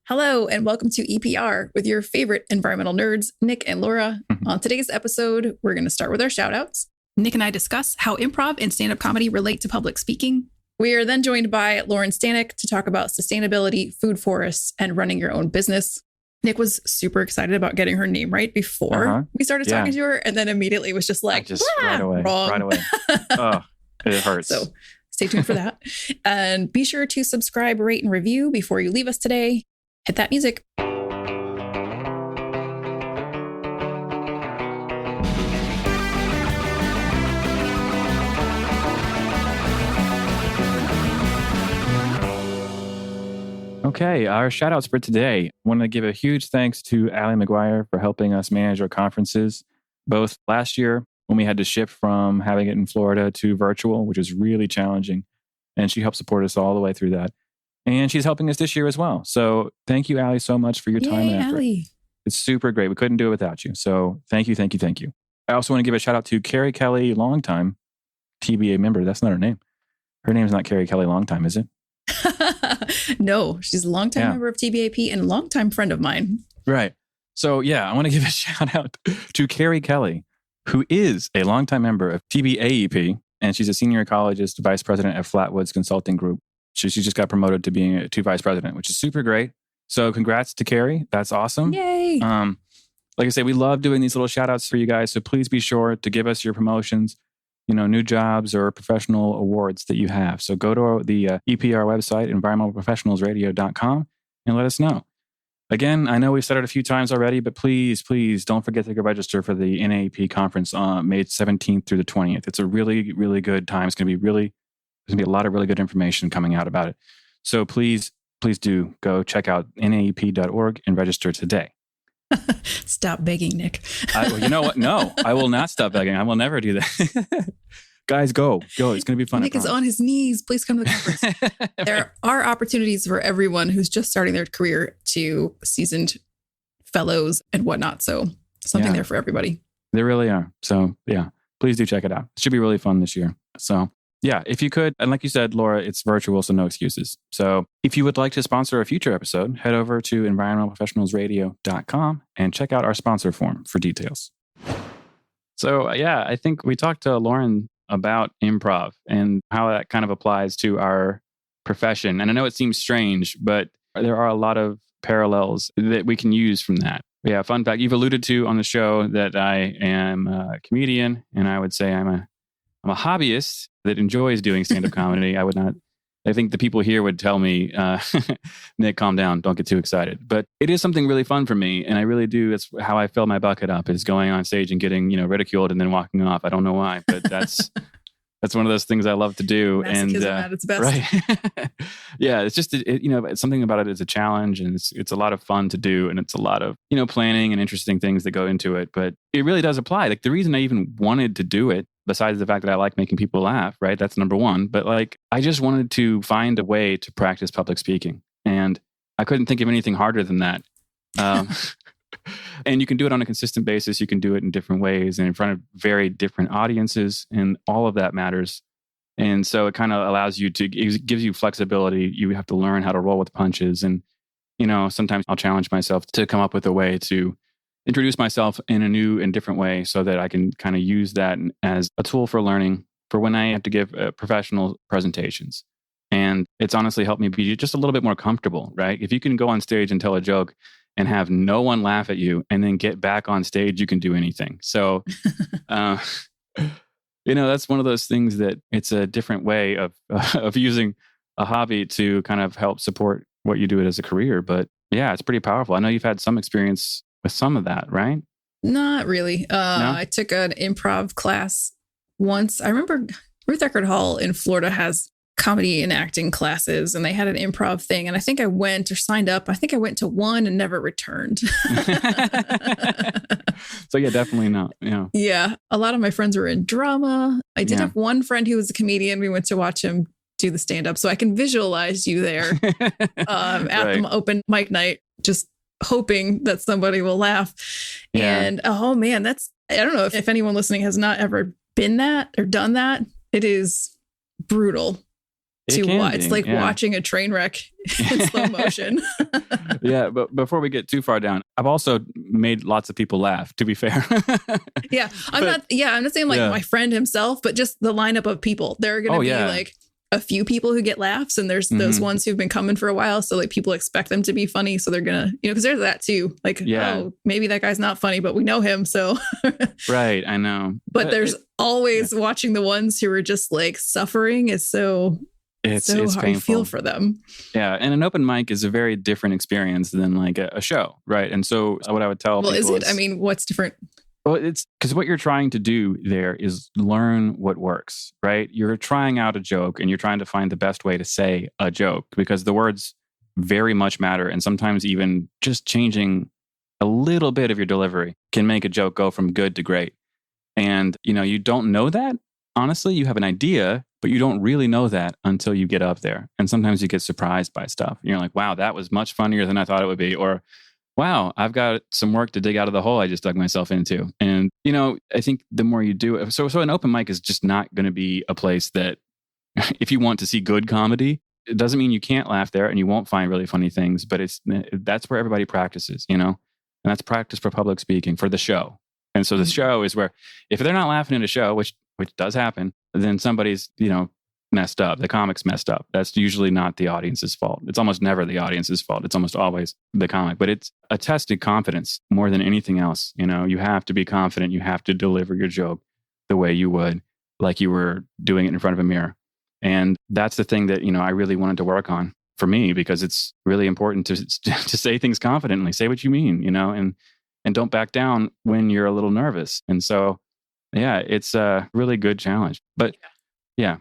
Hello, and welcome to EPR with your favorite environmental nerds, Nic and Laura. On today's episode, we're going to start with our shoutouts. Nic and I discuss how improv and stand-up comedy relate to public speaking. We are then joined by Lauren Staniec to talk about sustainability, food forests, and running your own business. Nic was super excited about getting her name right before we started talking to her, and then immediately was just like, right away. Oh, it hurts. So stay tuned for that. And be sure to subscribe, rate, and review before you leave us today. Hit that music. Okay, our shout outs for today. I want to give a huge thanks to Allie McGuire for helping us manage our conferences, both last year when we had to shift from having it in Florida to virtual, which is really challenging. And she helped support us all the way through that. And she's helping us this year as well. So thank you, Allie, so much for your time and effort. Allie. It's super great. We couldn't do it without you. So thank you. I also want to give a shout out to Carrie Kelly, longtime TBA member. That's not her name. Her name's not Carrie Kelly Longtime, is it? No, she's a longtime member of TBAP and a longtime friend of mine. Right. So I want to give a shout out to Carrie Kelly, who is a longtime member of TBAEP, and she's a senior ecologist, vice president at Flatwoods Consulting Group. She just got promoted to being to vice president, which is super great. So congrats to Carrie. That's awesome. Yay. Like I say, we love doing these little shout outs for you guys. So please be sure to give us your promotions, new jobs or professional awards that you have. So go to the EPR website, environmentalprofessionalsradio.com, and let us know. Again, I know we've said it a few times already, but please don't forget to go register for the NAEP Conference on May 17th through the 20th. It's a really, really good time. It's going to be there's going to be a lot of really good information coming out about it. So please do go check out naep.org and register today. Stop begging, Nic. You know what? No, I will not stop begging. I will never do that. Guys, go. It's going to be fun. Nic is on his knees. Please come to the conference. There are opportunities for everyone who's just starting their career to seasoned fellows and whatnot. So something there for everybody. There really are. So please do check it out. It should be really fun this year. So if you could, and like you said, Laura, it's virtual, so no excuses. So if you would like to sponsor a future episode, head over to environmentalprofessionalsradio.com and check out our sponsor form for details. So I think we talked to Lauren about improv and how that kind of applies to our profession. And I know it seems strange, but there are a lot of parallels that we can use from that. Yeah, fun fact, you've alluded to on the show that I am a comedian, and I would say I'm a hobbyist that enjoys doing stand-up comedy. I think the people here would tell me, Nic, calm down, don't get too excited. But it is something really fun for me. And I really do. It's how I fill my bucket up, is going on stage and getting, ridiculed and then walking off. I don't know why, but that's one of those things I love to do. Masochism at its best. Right. It's just, it's something about it is a challenge, and it's a lot of fun to do. And it's a lot of, planning and interesting things that go into it. But it really does apply. Like the reason I even wanted to do it, besides the fact that I like making people laugh, right? That's number one. But I just wanted to find a way to practice public speaking. And I couldn't think of anything harder than that. And you can do it on a consistent basis. You can do it in different ways and in front of very different audiences. And all of that matters. And so it kind of allows you to, it gives you flexibility. You have to learn how to roll with punches. And, sometimes I'll challenge myself to come up with a way to introduce myself in a new and different way so that I can kind of use that as a tool for learning for when I have to give professional presentations. And it's honestly helped me be just a little bit more comfortable, right? If you can go on stage and tell a joke and have no one laugh at you and then get back on stage, you can do anything. So, that's one of those things that it's a different way of using a hobby to kind of help support what you do it as a career. But it's pretty powerful. I know you've had some experience with some of that, right? Not really. No? I took an improv class once. I remember Ruth Eckerd Hall in Florida has comedy and acting classes, and they had an improv thing. And I think I went or signed up. I think I went to one and never returned. So definitely not. Yeah. A lot of my friends were in drama. I did have one friend who was a comedian. We went to watch him do the stand-up. So I can visualize you there at the open mic night, just hoping that somebody will laugh. Yeah. And oh man, I don't know if anyone listening has not ever been that or done that. It is brutal. It's like watching a train wreck in slow motion. Yeah, but before we get too far down, I've also made lots of people laugh, to be fair. I'm not saying like my friend himself, but just the lineup of people. There are going to be like a few people who get laughs, and there's those ones who've been coming for a while. So like people expect them to be funny. So they're going to, because there's that too. Like, oh, maybe that guy's not funny, but we know him. So. Right. I know. But there's always watching the ones who are just like suffering is so... It's hard to feel for them. Yeah. And an open mic is a very different experience than like a show. Right. And so what I would tell people is it? I mean, what's different? Well, it's because what you're trying to do there is learn what works, right? You're trying out a joke and you're trying to find the best way to say a joke because the words very much matter. And sometimes even just changing a little bit of your delivery can make a joke go from good to great. And, you don't know that. Honestly, you have an idea, but you don't really know that until you get up there. And sometimes you get surprised by stuff. You're like, wow, that was much funnier than I thought it would be. Or, wow, I've got some work to dig out of the hole I just dug myself into. And, I think the more you do it, so an open mic is just not going to be a place that if you want to see good comedy, it doesn't mean you can't laugh there and you won't find really funny things, but that's where everybody practices, and that's practice for public speaking, for the show. And so the show is where if they're not laughing in a show, which does happen, then somebody's, messed up. The comic's messed up. That's usually not the audience's fault. It's almost never the audience's fault. It's almost always the comic. But it's a tested confidence more than anything else. You have to be confident. You have to deliver your joke the way you would, like you were doing it in front of a mirror. And that's the thing that, I really wanted to work on for me, because it's really important to say things confidently, say what you mean, and don't back down when you're a little nervous. And so, yeah, it's a really good challenge. But yeah.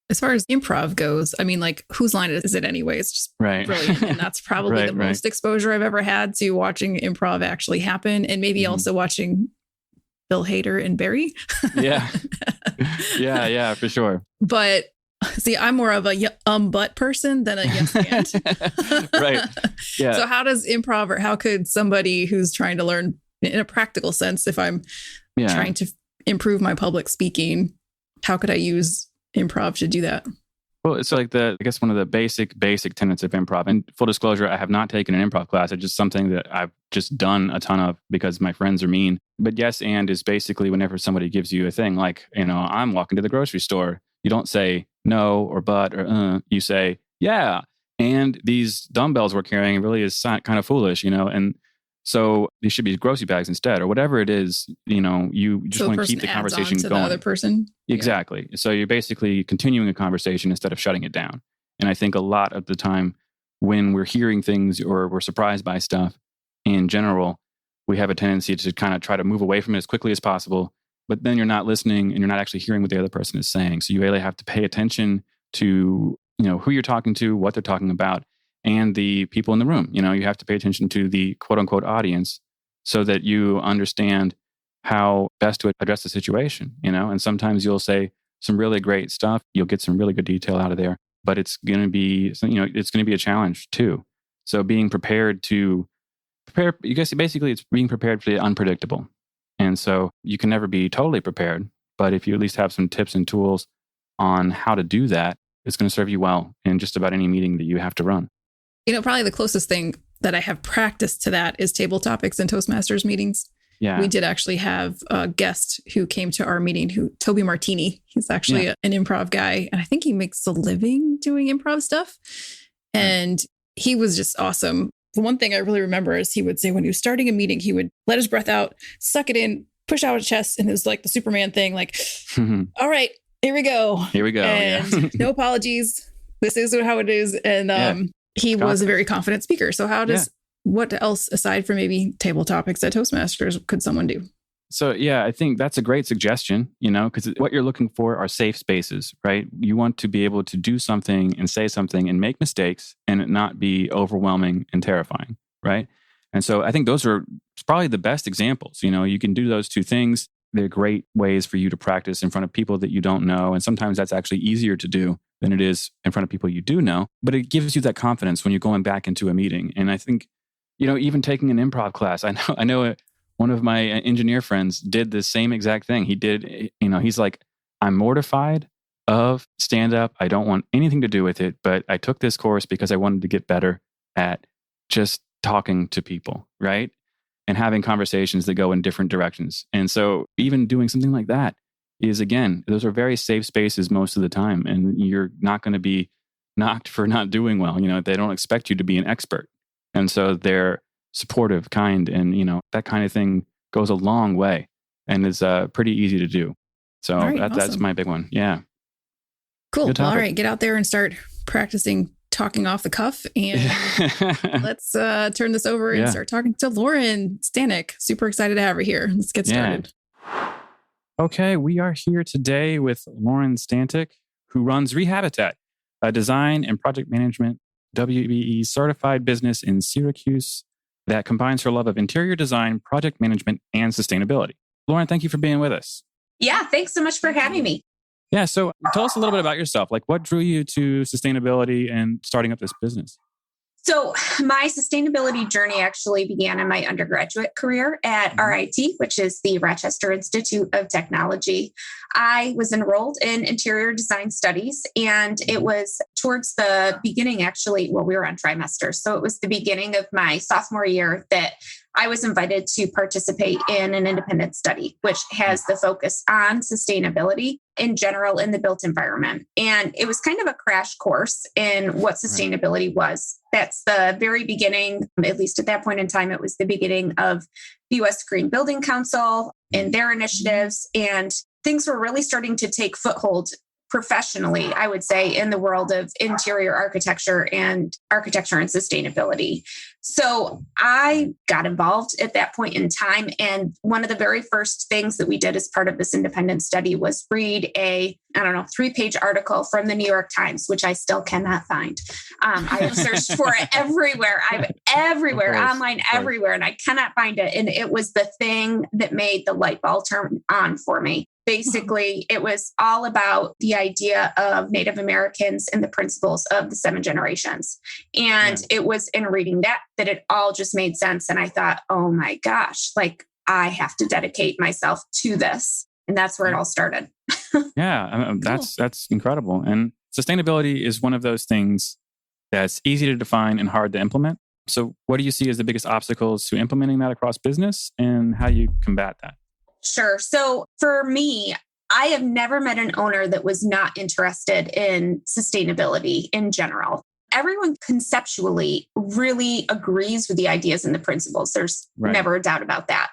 As far as improv goes, I mean, like, whose line is it anyway? It's just brilliant. And that's probably the most exposure I've ever had to watching improv actually happen. And maybe also watching Bill Hader and Barry. Yeah. Yeah, for sure. But see, I'm more of a but person than a yes and. Right. Yeah. So how does improv, or how could somebody who's trying to learn in a practical sense, if I'm trying to improve my public speaking, how could I use improv to do that? Well, it's like I guess one of the basic tenets of improv. And full disclosure, I have not taken an improv class. It's just something that I've just done a ton of because my friends are mean. But yes and is basically whenever somebody gives you a thing, like, I'm walking to the grocery store. You don't say no or but or you say, yeah. And these dumbbells we're carrying really is kind of foolish, and so these should be grocery bags instead, or whatever it is, you just want to keep the conversation going. The other person. Exactly. So you're basically continuing a conversation instead of shutting it down. And I think a lot of the time when we're hearing things or we're surprised by stuff in general, we have a tendency to kind of try to move away from it as quickly as possible. But then you're not listening and you're not actually hearing what the other person is saying. So you really have to pay attention to, who you're talking to, what they're talking about, and the people in the room. You have to pay attention to the quote unquote audience so that you understand how best to address the situation, and sometimes you'll say some really great stuff. You'll get some really good detail out of there, but it's going to be, it's going to be a challenge too. So being prepared to prepare, you guess basically it's being prepared for the unpredictable. And so you can never be totally prepared, but if you at least have some tips and tools on how to do that, it's going to serve you well in just about any meeting that you have to run. Probably the closest thing that I have practiced to that is table topics and Toastmasters meetings. Yeah. We did actually have a guest who came to our meeting, Toby Martini. He's actually an improv guy. And I think he makes a living doing improv stuff. And he was just awesome. The one thing I really remember is he would say when he was starting a meeting, he would let his breath out, suck it in, push out his chest. And it was like the Superman thing, like, all right, here we go. Here we go. And no apologies. This is how it is. And he was a very confident speaker. So what else aside from maybe table topics at Toastmasters could someone do? So, I think that's a great suggestion, because what you're looking for are safe spaces, right? You want to be able to do something and say something and make mistakes and it not be overwhelming and terrifying, right? And so I think those are probably the best examples. You can do those two things. They're great ways for you to practice in front of people that you don't know. And sometimes that's actually easier to do than it is in front of people you do know. But it gives you that confidence when you're going back into a meeting. And I think, even taking an improv class, I know one of my engineer friends did the same exact thing. He did, he's like, I'm mortified, of stand-up. I don't want anything to do with it, but I took this course because I wanted to get better at just talking to people, right? And having conversations that go in different directions. And so even doing something like that is, again, those are very safe spaces most of the time. And you're not going to be knocked for not doing well. They don't expect you to be an expert. And so they're supportive, kind, and, that kind of thing goes a long way and is pretty easy to do. So that's awesome. my big one. Yeah. Cool. Well, all right. Get out there and start practicing talking off the cuff, and let's turn this over and start talking to Lauren Staniec. Super excited to have her here. Let's get started. Okay, we are here today with Lauren Staniec, who runs Rehabitat, a design and project management WBE certified business in Syracuse that combines her love of interior design, project management, and sustainability. Lauren, thank you for being with us. Yeah, thanks so much for having me. Yeah, so tell us a little bit about yourself. Like, what drew you to sustainability and starting up this business? So my sustainability journey actually began in my undergraduate career at RIT, which is the Rochester Institute of Technology. I was enrolled in interior design studies, and it was towards the beginning, actually, we were on trimesters. So it was the beginning of my sophomore year that I was invited to participate in an independent study, which has the focus on sustainability in general in the built environment. And it was kind of a crash course in what sustainability was. That's the very beginning, at least at that point in time, it was the beginning of the U.S. Green Building Council and their initiatives. And things were really starting to take foothold professionally, I would say, in the world of interior architecture and sustainability. So I got involved at that point in time. And one of the very first things that we did as part of this independent study was read a 3-page article from the New York Times, which I still cannot find. I have searched for it everywhere. Online, everywhere, and I cannot find it. And it was the thing that made the light bulb turn on for me. Basically, it was all about the idea of Native Americans and the principles of the 7 generations. And it was in reading that it all just made sense. And I thought, oh my gosh, I have to dedicate myself to this. And that's where it all started. That's incredible. And sustainability is one of those things that's easy to define and hard to implement. So what do you see as the biggest obstacles to implementing that across business, and how you combat that? Sure. So for me, I have never met an owner that was not interested in sustainability in general. Everyone conceptually really agrees with the ideas and the principles. There's never a doubt about that.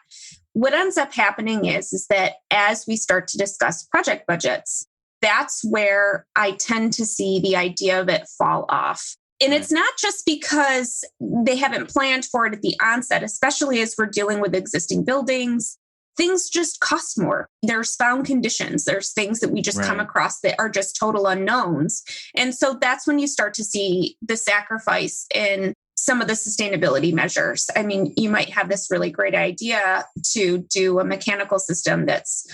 What ends up happening is that as we start to discuss project budgets, that's where I tend to see the idea of it fall off. And it's not just because they haven't planned for it at the onset, especially as we're dealing with existing buildings. Things just cost more. There's found conditions. There's things that we just come across that are just total unknowns. And so that's when you start to see the sacrifice in some of the sustainability measures. I mean, you might have this really great idea to do a mechanical system that's,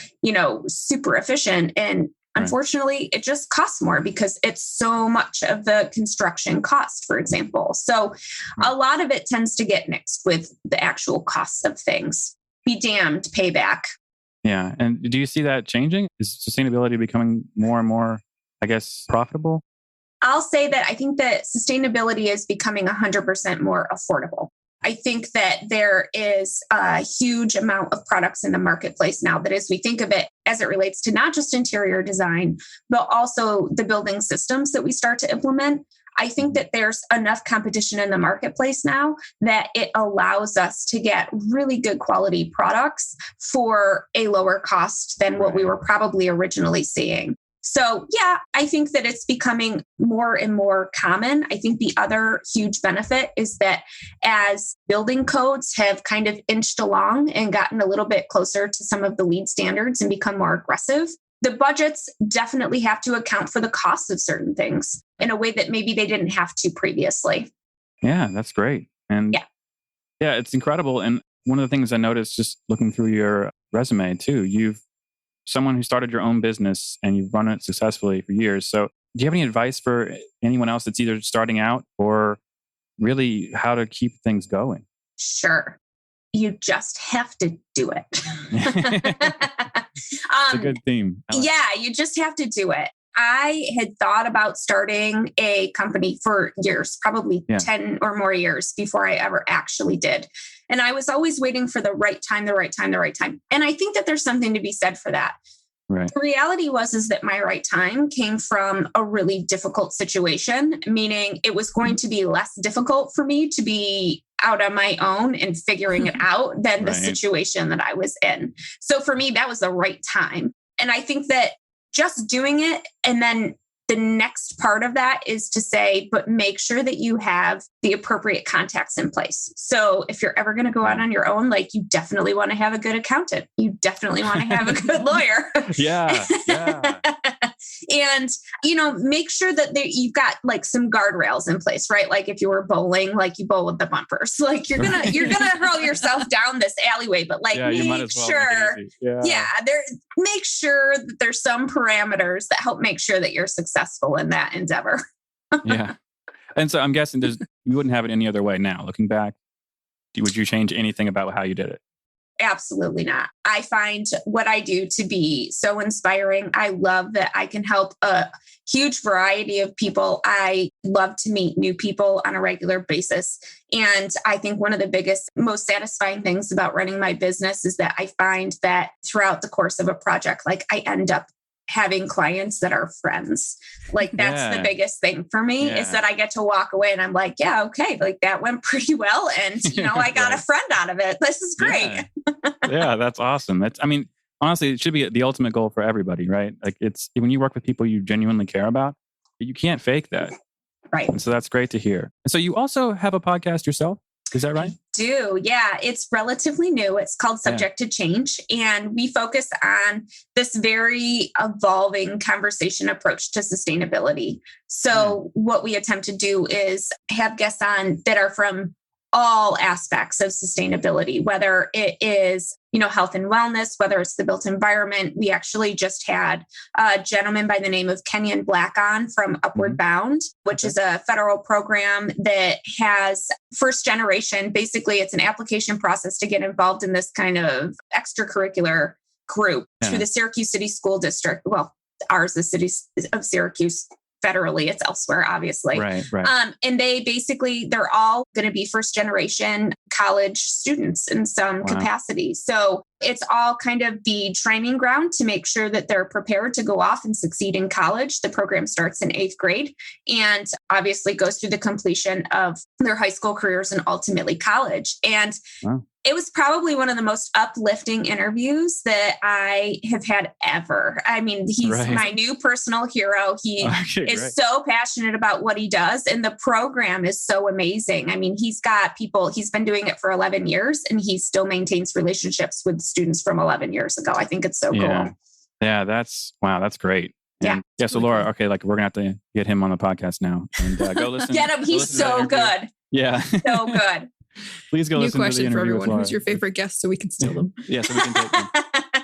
super efficient. And unfortunately, it just costs more because it's so much of the construction cost, for example. So a lot of it tends to get mixed with the actual costs of things. Be damned, payback. Yeah. And do you see that changing? Is sustainability becoming more and more, profitable? I'll say that I think that sustainability is becoming 100% more affordable. I think that there is a huge amount of products in the marketplace now that, as we think of it, as it relates to not just interior design, but also the building systems that we start to implement, I think that there's enough competition in the marketplace now that it allows us to get really good quality products for a lower cost than what we were probably originally seeing. So yeah, I think that it's becoming more and more common. I think the other huge benefit is that as building codes have kind of inched along and gotten a little bit closer to some of the LEED standards and become more aggressive, the budgets definitely have to account for the cost of certain things in a way that maybe they didn't have to previously. Yeah, that's great. And yeah, it's incredible. And one of the things I noticed just looking through your resume too, you've someone who started your own business and you've run it successfully for years. So do you have any advice for anyone else that's either starting out or really how to keep things going? Sure. You just have to do it. It's a good theme. Yeah, you just have to do it. I had thought about starting a company for years, probably 10 or more years before I ever actually did. And I was always waiting for the right time. And I think that there's something to be said for that. Right. The reality is that my right time came from a really difficult situation, meaning it was going to be less difficult for me to be out on my own and figuring it out than the situation that I was in. So for me, that was the right time. And I think that just doing it, and then the next part of that is to say, but make sure that you have the appropriate contacts in place. So if you're ever going to go out on your own, like, you definitely want to have a good accountant. You definitely want to have a good lawyer. Yeah. And, make sure that you've got like some guardrails in place, right? Like if you were bowling, like you bowl with the bumpers, like you're going to hurl yourself down this alleyway, but like, make sure, make sure that there's some parameters that help make sure that you're successful in that endeavor. Yeah. And so I'm guessing you wouldn't have it any other way now. Looking back, would you change anything about how you did it? Absolutely not. I find what I do to be so inspiring. I love that I can help a huge variety of people. I love to meet new people on a regular basis. And I think one of the biggest, most satisfying things about running my business is that I find that throughout the course of a project, like, I end up having clients that are friends. Like, that's the biggest thing for me, is that I get to walk away and I'm like, yeah, okay, like that went pretty well. And, I got a friend out of it. This is great. Yeah, that's awesome. Honestly, it should be the ultimate goal for everybody, right? Like, it's when you work with people you genuinely care about, you can't fake that. Right. And so that's great to hear. And so you also have a podcast yourself. Is that right? I do. Yeah. It's relatively new. It's called Subject to Change. And we focus on this very evolving conversation approach to sustainability. So what we attempt to do is have guests on that are from all aspects of sustainability, whether it is, health and wellness, whether it's the built environment. We actually just had a gentleman by the name of Kenyon Black on from Upward Bound, which is a federal program that has first generation. Basically, it's an application process to get involved in this kind of extracurricular group through the Syracuse City School District. Well, ours, the city of Syracuse. Federally, it's elsewhere, obviously. Right. And they're all going to be first generation college students in some capacity. So it's all kind of the training ground to make sure that they're prepared to go off and succeed in college. The program starts in 8th grade and obviously goes through the completion of their high school careers and ultimately college. And it was probably one of the most uplifting interviews that I have had ever. I mean, he's my new personal hero. He is so passionate about what he does. And the program is so amazing. I mean, he's got people, he's been doing it for 11 years and he still maintains relationships with students from 11 years ago. I think it's so cool. Yeah, that's great. And so Laura, we're going to have to get him on the podcast now and go listen. Get him. He's so good. Yeah. So good. Please go listen to the question interview for everyone. with Laura. Who's your favorite guest so we can steal them? So we can take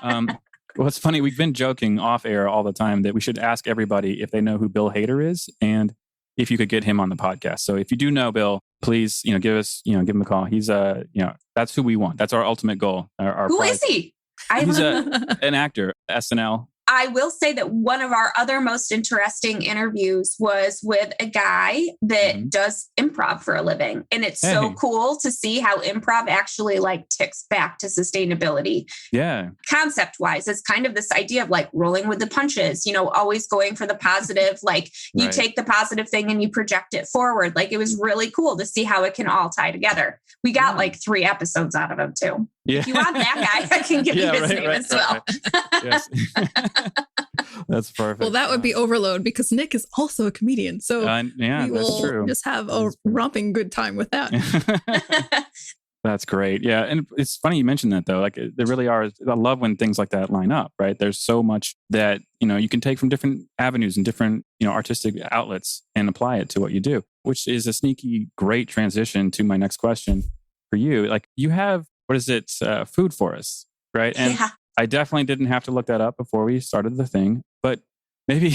them. Well, it's funny. We've been joking off air all the time that we should ask everybody if they know who Bill Hader is and if you could get him on the podcast. So if you do know Bill, please, give him a call. He's that's who we want. That's our ultimate goal. Who is he? He's an actor, SNL. I will say that one of our other most interesting interviews was with a guy that does improv for a living. And it's so cool to see how improv actually ticks back to sustainability. Yeah. Concept wise, it's kind of this idea of rolling with the punches, always going for the positive, you take the positive thing and you project it forward. It was really cool to see how it can all tie together. We got 3 episodes out of him too. Yeah. If you want that guy, I can give you his name as well. Yes. That's perfect. Well, that would be overload because Nic is also a comedian. So we will just have a romping good time with that. That's great. Yeah. And it's funny you mentioned that though. There really are. I love when things like that line up, right? There's so much that, you can take from different avenues and different, artistic outlets and apply it to what you do, which is a sneaky, great transition to my next question for you. You have, food for us, right? And I definitely didn't have to look that up before we started the thing, but maybe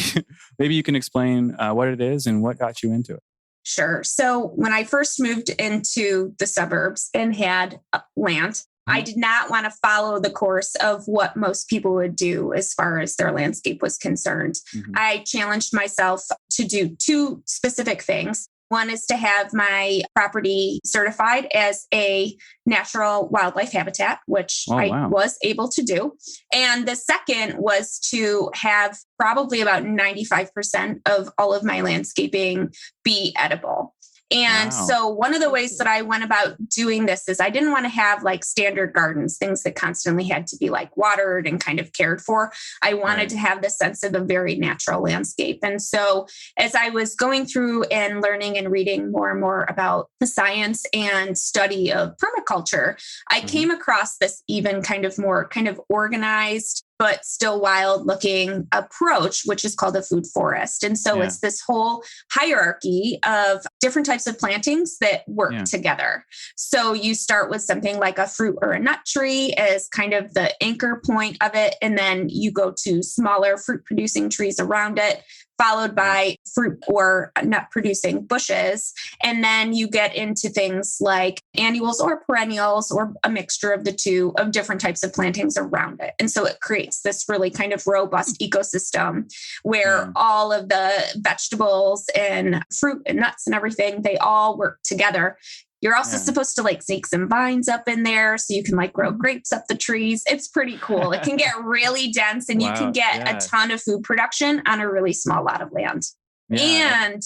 you can explain what it is and what got you into it. Sure. So when I first moved into the suburbs and had land, I did not want to follow the course of what most people would do as far as their landscape was concerned. I challenged myself to do two specific things. One is to have my property certified as a natural wildlife habitat, which I was able to do. And the second was to have probably about 95% of all of my landscaping be edible. And so one of the ways that I went about doing this is I didn't want to have like standard gardens, things that constantly had to be like watered and kind of cared for. I wanted to have the sense of a very natural landscape. And so as I was going through and learning and reading more and more about the science and study of permaculture, I came across this even kind of more kind of organized but still wild looking approach, which is called a food forest. And so it's this whole hierarchy of different types of plantings that work together. So you start with something like a fruit or a nut tree as kind of the anchor point of it. And then you go to smaller fruit producing trees around it, followed by fruit or nut producing bushes. And then you get into things like annuals or perennials or a mixture of the two of different types of plantings around it. And so it creates this really kind of robust ecosystem where all of the vegetables and fruit and nuts and everything, they all work together. You're also supposed to like sneak some vines up in there so you can like grow grapes up the trees. It's pretty cool. It can get really dense and you can get a ton of food production on a really small lot of land. And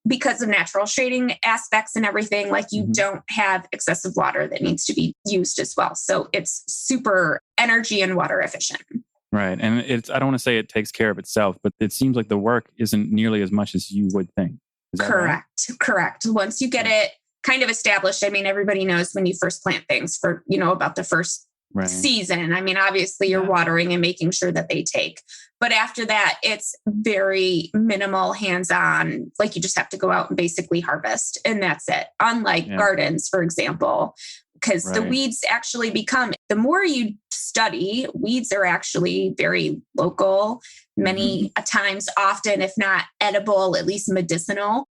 because of natural shading aspects and everything, like you don't have excessive water that needs to be used as well. So it's super energy and water efficient. Right. And I don't want to say it takes care of itself, but it seems like the work isn't nearly as much as you would think. Is that Correct. Right? Correct. Once you get it kind of established, I mean, everybody knows when you first plant things for, about the first season. I mean, obviously you're watering and making sure that they take. But after that, it's very minimal hands-on. Like you just have to go out and basically harvest and that's it. Unlike gardens, for example, because the weeds actually become, the more you study, weeds are actually very local, many times, often, if not edible, at least medicinal,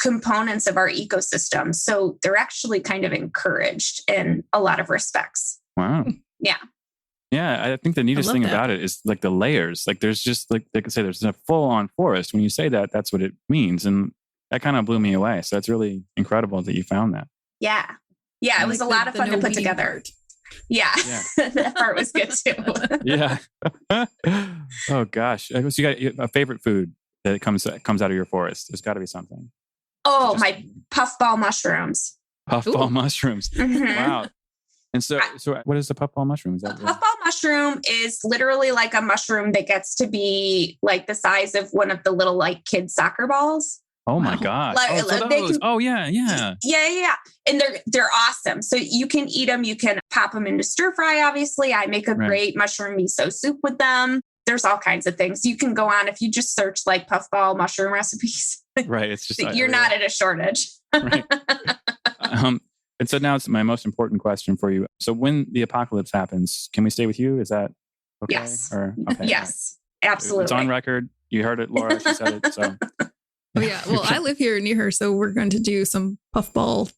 components of our ecosystem. So they're actually kind of encouraged in a lot of respects. Wow. Yeah. Yeah. I think the neatest thing about it is like the layers. Like there's just like, they could say there's a full on forest. When you say that, that's what it means. And that kind of blew me away. So it's really incredible that you found that. Yeah. Yeah. It was a lot of fun to put together. Part. Yeah. That part was good too. Yeah. Oh gosh. So you got a favorite food that comes out of your forest. There's got to be something. Oh, my puffball mushrooms. Puffball mushrooms. Wow. And so what is the puffball mushroom? Is that puffball mushroom is literally like a mushroom that gets to be like the size of one of the little like kid soccer balls. Oh my God. Yeah. And they're awesome. So you can eat them. You can pop them into stir fry. Obviously, I make a great mushroom miso soup with them. There's all kinds of things you can go on if you just search like puffball mushroom recipes. Right. It's just, you're not at a shortage. Right. And so now it's my most important question for you. So when the apocalypse happens, can we stay with you? Is that okay? Yes. Yes, absolutely. It's on record. You heard it, Laura. She said it. So. Oh yeah. Well, I live here near her, so we're going to do some puffball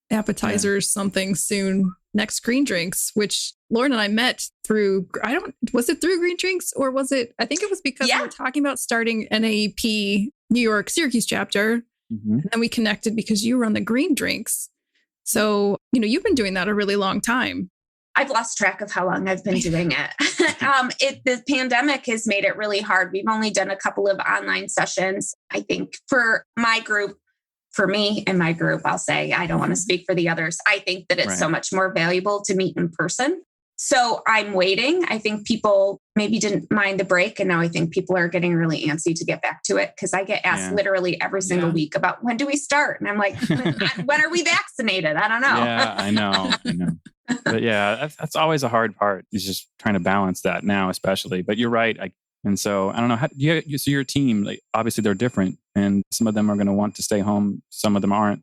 appetizers, something soon. Next Green Drinks, which Lauren and I met through. Was it through Green Drinks or was it? I think it was because we were talking about starting NAEP New York Syracuse chapter, and then we connected because you were on the Green Drinks. So you've been doing that a really long time. I've lost track of how long I've been doing it. The pandemic has made it really hard. We've only done a couple of online sessions. I think for my group, for me and my group, I'll say, I don't want to speak for the others. I think that it's so much more valuable to meet in person. So I'm waiting. I think people maybe didn't mind the break. And now I think people are getting really antsy to get back to it because I get asked literally every single week about when do we start? And I'm like, when are we vaccinated? I don't know. Yeah, I know. But yeah, that's always a hard part is just trying to balance that now, especially. But you're right. And so I don't know. So your team, like obviously they're different and some of them are going to want to stay home. Some of them aren't.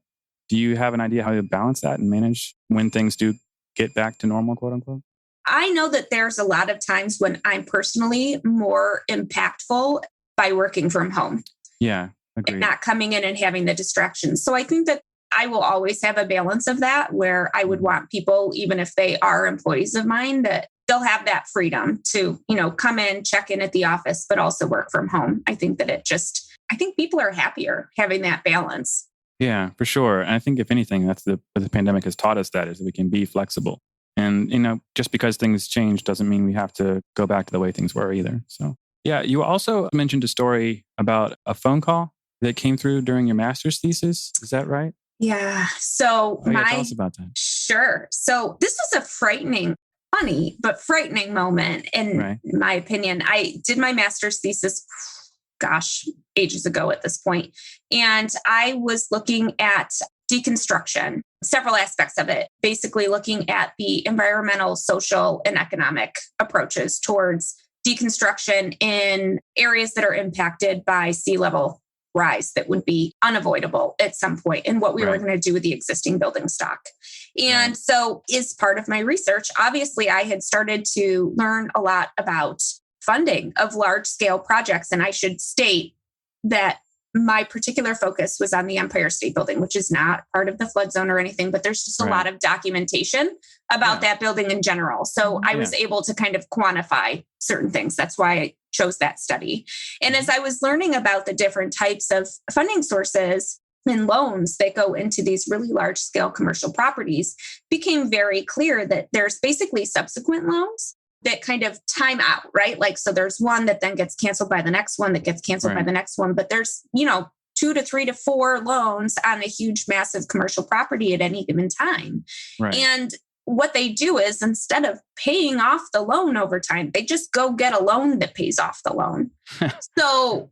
Do you have an idea how to balance that and manage when things do get back to normal, quote unquote? I know that there's a lot of times when I'm personally more impactful by working from home. Yeah, agreed. And not coming in and having the distractions. So I think that I will always have a balance of that where I would want people, even if they are employees of mine, that they'll have that freedom to, come in, check in at the office, but also work from home. I think that I think people are happier having that balance. Yeah, for sure. And I think if anything, that's what the pandemic has taught us, that is that we can be flexible. And, just because things change doesn't mean we have to go back to the way things were either. So, yeah, you also mentioned a story about a phone call that came through during your master's thesis. Is that right? Yeah. So tell us about that. Sure. So this was a funny, but frightening moment in my opinion. I did my master's thesis, ages ago at this point. And I was looking at deconstruction, several aspects of it, basically looking at the environmental, social, and economic approaches towards deconstruction in areas that are impacted by sea level rise that would be unavoidable at some point, and what we were going to do with the existing building stock. And so as part of my research, obviously I had started to learn a lot about funding of large scale projects. And I should state that my particular focus was on the Empire State Building, which is not part of the flood zone or anything, but there's just a lot of documentation about that building in general. So I was able to kind of quantify certain things. That's why I chose that study. And as I was learning about the different types of funding sources and loans that go into these really large scale commercial properties, became very clear that there's basically subsequent loans that kind of time out, right? Like, so there's one that then gets canceled by the next one that gets canceled by the next one. But there's, 2 to 3 to 4 loans on a huge, massive commercial property at any given time. Right. And what they do is, instead of paying off the loan over time, they just go get a loan that pays off the loan. So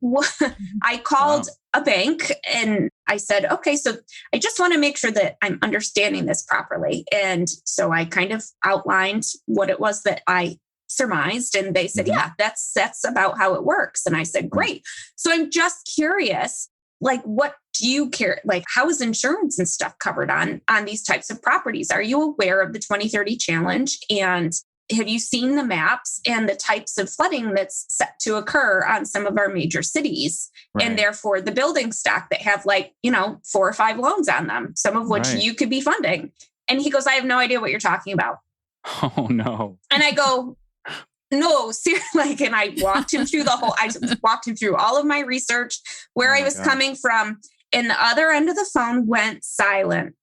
I called a bank and I said, okay, so I just want to make sure that I'm understanding this properly. And so I kind of outlined what it was that I surmised. And they said, yeah, that's about how it works. And I said, great. So I'm just curious, like, what do you care? Like, how is insurance and stuff covered on these types of properties? Are you aware of the 2030 challenge? And have you seen the maps and the types of flooding that's set to occur on some of our major cities? And therefore the building stock that have 4 or 5 loans on them, some of which you could be funding. And he goes, I have no idea what you're talking about. Oh, no. And I go, no, seriously. And I walked him through all of my research, where I was coming from. And the other end of the phone went silent.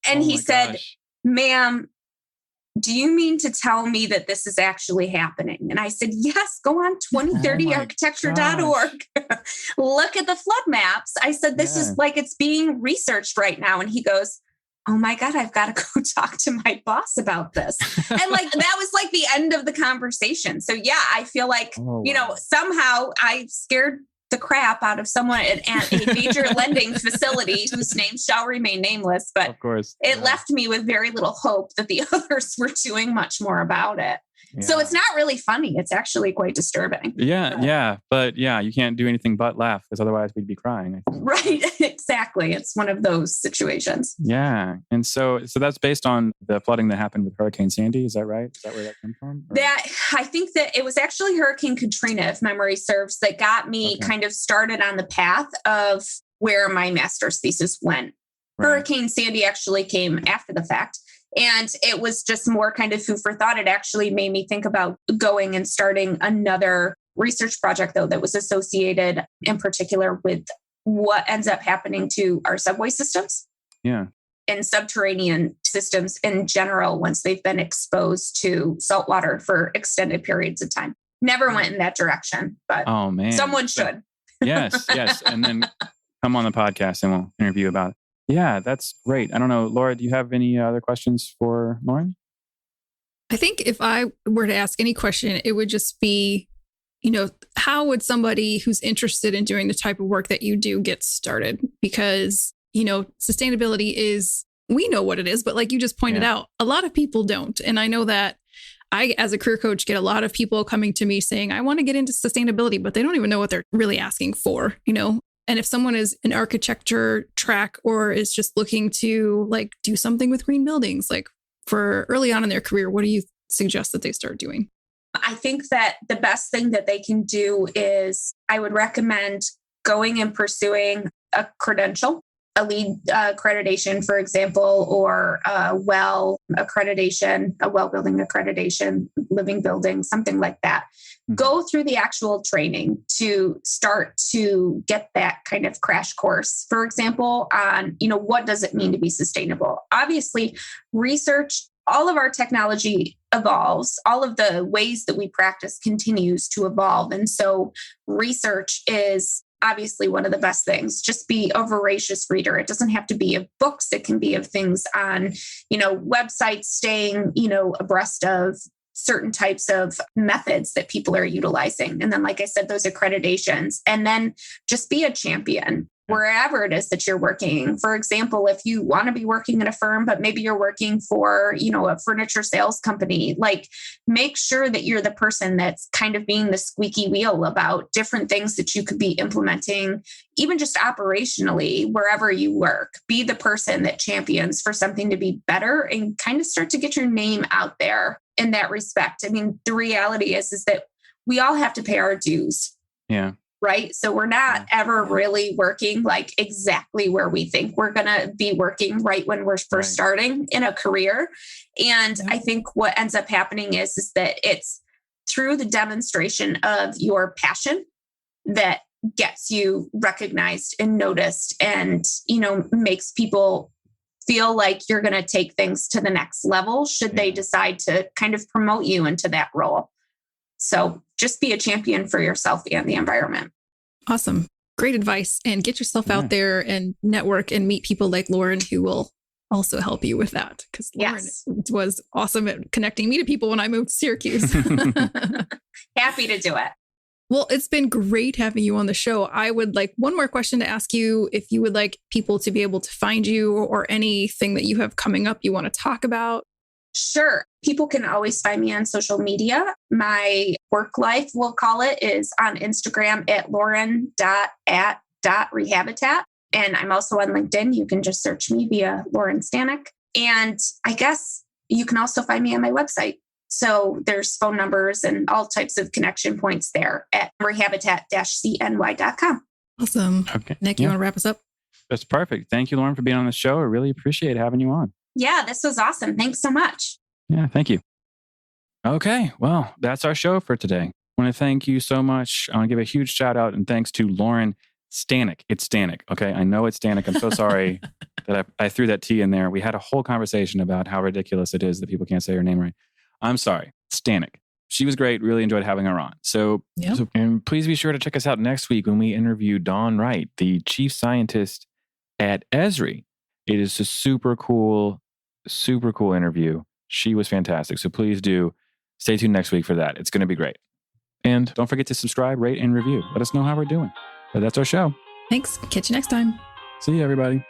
And he said, ma'am, do you mean to tell me that this is actually happening? And I said, yes, go on 2030architecture.org. Look at the flood maps. I said, this is it's being researched right now. And he goes, oh my God, I've got to go talk to my boss about this. And that was the end of the conversation. So yeah, I feel like, somehow I scared the crap out of someone at a major lending facility whose name shall remain nameless, but of course, it left me with very little hope that the others were doing much more about it. Yeah. So it's not really funny. It's actually quite disturbing. But you can't do anything but laugh, because otherwise we'd be crying. Right. Exactly. It's one of those situations. Yeah. And so that's based on the flooding that happened with Hurricane Sandy. Is that right? Is that where that came from? Or? I think that it was actually Hurricane Katrina, if memory serves, that got me kind of started on the path of where my master's thesis went. Right. Hurricane Sandy actually came after the fact. And it was just more kind of food for thought. It actually made me think about going and starting another research project, though, that was associated in particular with what ends up happening to our subway systems. Yeah. And subterranean systems in general, once they've been exposed to salt water for extended periods of time. Never went in that direction, but someone should. Yes. And then come on the podcast and we'll interview about it. Yeah, that's great. I don't know, Laura, do you have any other questions for Lauren? I think if I were to ask any question, it would just be, how would somebody who's interested in doing the type of work that you do get started? Because, sustainability is, we know what it is, but like you just pointed out, a lot of people don't. And I know that I, as a career coach, get a lot of people coming to me saying, I want to get into sustainability, but they don't even know what they're really asking for, And if someone is an architecture track or is just looking to do something with green buildings, for early on in their career, what do you suggest that they start doing? I think that the best thing that they can do is I would recommend going and pursuing a credential a LEED accreditation, for example, or a well accreditation, a well building accreditation, living building, something like that. Go through the actual training to start to get that kind of crash course, for example, on, what does it mean to be sustainable? Obviously, research, all of our technology evolves, all of the ways that we practice continues to evolve. And so research is obviously one of the best things. Just be a voracious reader. It doesn't have to be of books. It can be of things on, websites, staying, abreast of certain types of methods that people are utilizing. And then, like I said, those accreditations, and then just be a champion wherever it is that you're working. For example, if you want to be working in a firm, but maybe you're working for, a furniture sales company, make sure that you're the person that's kind of being the squeaky wheel about different things that you could be implementing, even just operationally, wherever you work. Be the person that champions for something to be better and kind of start to get your name out there in that respect. I mean, the reality is that we all have to pay our dues. Yeah. Right. So we're not ever really working exactly where we think we're going to be working right when we're first starting in a career. And I think what ends up happening is that it's through the demonstration of your passion that gets you recognized and noticed and, makes people feel like you're going to take things to the next level should they decide to kind of promote you into that role. So just be a champion for yourself and the environment. Awesome. Great advice. And get yourself out there and network and meet people like Lauren who will also help you with that. Because Lauren was awesome at connecting me to people when I moved to Syracuse. Happy to do it. Well, it's been great having you on the show. I would like one more question to ask you. If you would like people to be able to find you or anything that you have coming up you want to talk about. Sure. People can always find me on social media. My work life, we'll call it, is on Instagram at lauren.at.rehabitat. And I'm also on LinkedIn. You can just search me via Lauren Staniec. And I guess you can also find me on my website. So there's phone numbers and all types of connection points there at rehabitat-cny.com. Awesome. Okay. Nic, you want to wrap us up? That's perfect. Thank you, Lauren, for being on the show. I really appreciate having you on. Yeah, this was awesome. Thanks so much. Yeah, thank you. Okay, well, that's our show for today. I want to thank you so much. I want to give a huge shout out and thanks to Lauren Staniec. It's Staniec, okay? I know it's Staniec. I'm so sorry that I threw that T in there. We had a whole conversation about how ridiculous it is that people can't say her name right. I'm sorry, Staniec. She was great. Really enjoyed having her on. And please be sure to check us out next week when we interview Dawn Wright, the chief scientist at Esri. It is a super cool interview. She was fantastic. So please do stay tuned next week for that. It's going to be great. And don't forget to subscribe, rate, and review. Let us know how we're doing. But that's our show. Thanks. Catch you next time. See you, everybody.